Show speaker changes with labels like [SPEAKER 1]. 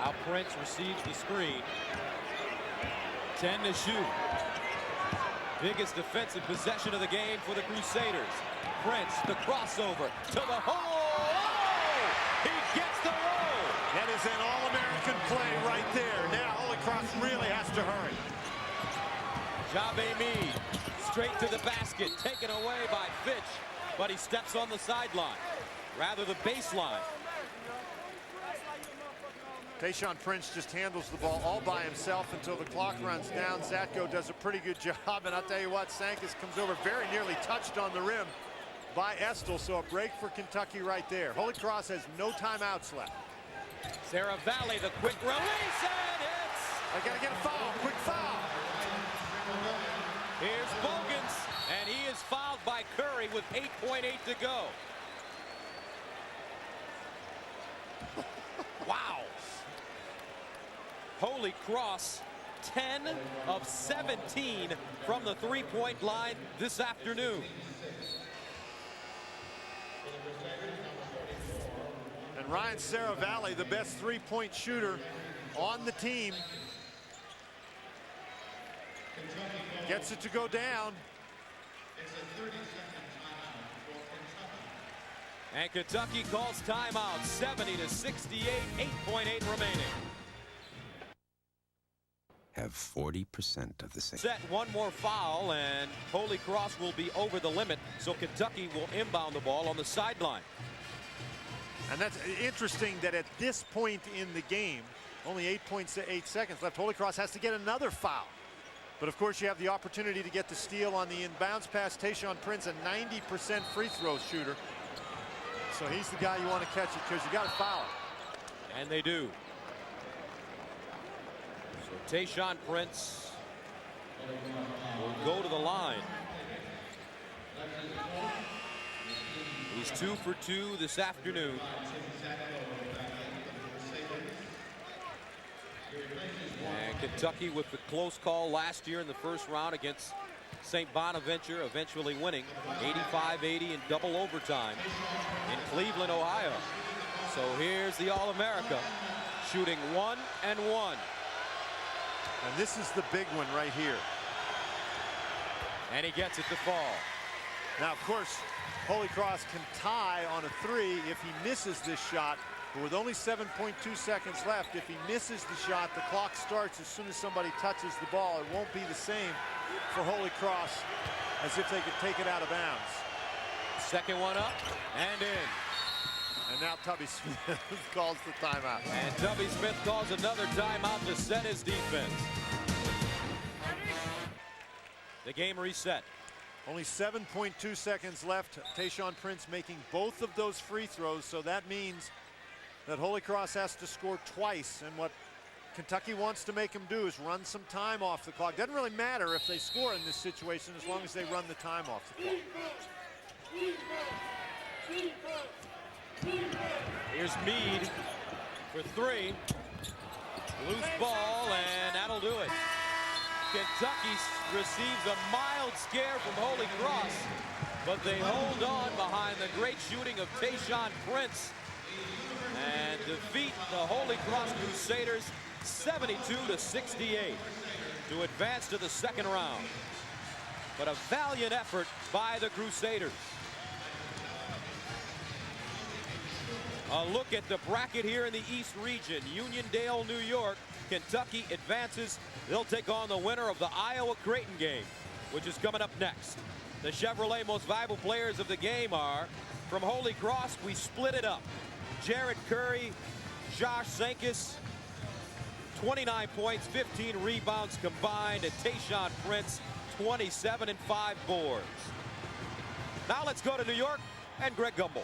[SPEAKER 1] Now Prince receives the screen. 10 to shoot. Biggest defensive possession of the game for the Crusaders. Prince, the crossover to the hole. Oh! He gets the roll.
[SPEAKER 2] That is an all-American play right there. Now Holy Cross really has to hurry.
[SPEAKER 1] Jabe Mead straight to the basket, taken away by Fitch, but he steps on the sideline, rather the baseline.
[SPEAKER 2] Tayshaun Prince just handles the ball all by himself until the clock runs down. Zatko does a pretty good job, and I'll tell you what, Sankis comes over, very nearly touched on the rim by Estel, so a break for Kentucky right there. Holy Cross has no timeouts left.
[SPEAKER 1] Sarah Valley, the quick release, and hits.
[SPEAKER 2] I gotta get a foul, quick foul.
[SPEAKER 1] Here's Bogans, and he is fouled by Curry with 8.8 to go. Wow. Holy Cross, 10 of 17 from the three-point line this afternoon.
[SPEAKER 2] And Ryan Saravalli, the best three-point shooter on the team, gets it to go down.
[SPEAKER 1] And Kentucky calls timeout, 70 to 68, 8.8 remaining.
[SPEAKER 3] Have 40% of the same.
[SPEAKER 1] Set one more foul, and Holy Cross will be over the limit, so Kentucky will inbound the ball on the sideline.
[SPEAKER 2] And that's interesting that at this point in the game, only 8.8 seconds left, Holy Cross has to get another foul. But of course you have the opportunity to get the steal on the inbounds pass. Tayshaun Prince, a 90% free throw shooter. So he's the guy you want to catch it because you got to foul him.
[SPEAKER 1] And they do. So Tayshaun Prince will go to the line. He's 2 for 2 this afternoon. And Kentucky with the close call last year in the first round against St. Bonaventure, eventually winning 85-80 in double overtime in Cleveland, Ohio. So here's the All-America shooting 1 and 1.
[SPEAKER 2] And this is the big one right here.
[SPEAKER 1] And he gets it to fall.
[SPEAKER 2] Now, of course, Holy Cross can tie on a three if he misses this shot. But with only 7.2 seconds left, if he misses the shot, the clock starts as soon as somebody touches the ball. It won't be the same for Holy Cross as if they could take it out of bounds.
[SPEAKER 1] Second one up and in.
[SPEAKER 2] And now Tubby Smith calls the timeout.
[SPEAKER 1] And Tubby Smith calls another timeout to set his defense. The game reset.
[SPEAKER 2] Only 7.2 seconds left. Tayshaun Prince making both of those free throws, so that means that Holy Cross has to score twice, and what Kentucky wants to make them do is run some time off the clock. Doesn't really matter if they score in this situation as long as they run the time off the clock.
[SPEAKER 1] Here's Mead for three. Loose ball, and that'll do it. Kentucky receives a mild scare from Holy Cross, but they hold on behind the great shooting of Tayshaun Prince and defeat the Holy Cross Crusaders 72 to 68 to advance to the second round. But a valiant effort by the Crusaders. A look at the bracket here in the East region. Uniondale, New York. Kentucky advances. They'll take on the winner of the Iowa-Creighton game, which is coming up next. The Chevrolet most valuable players of the game are, from Holy Cross, we split it up. Jared Curry, Josh Sankis, 29 points, 15 rebounds combined, and Tayshaun Prince, 27 and 5 boards. Now let's go to New York and Greg Gumbel.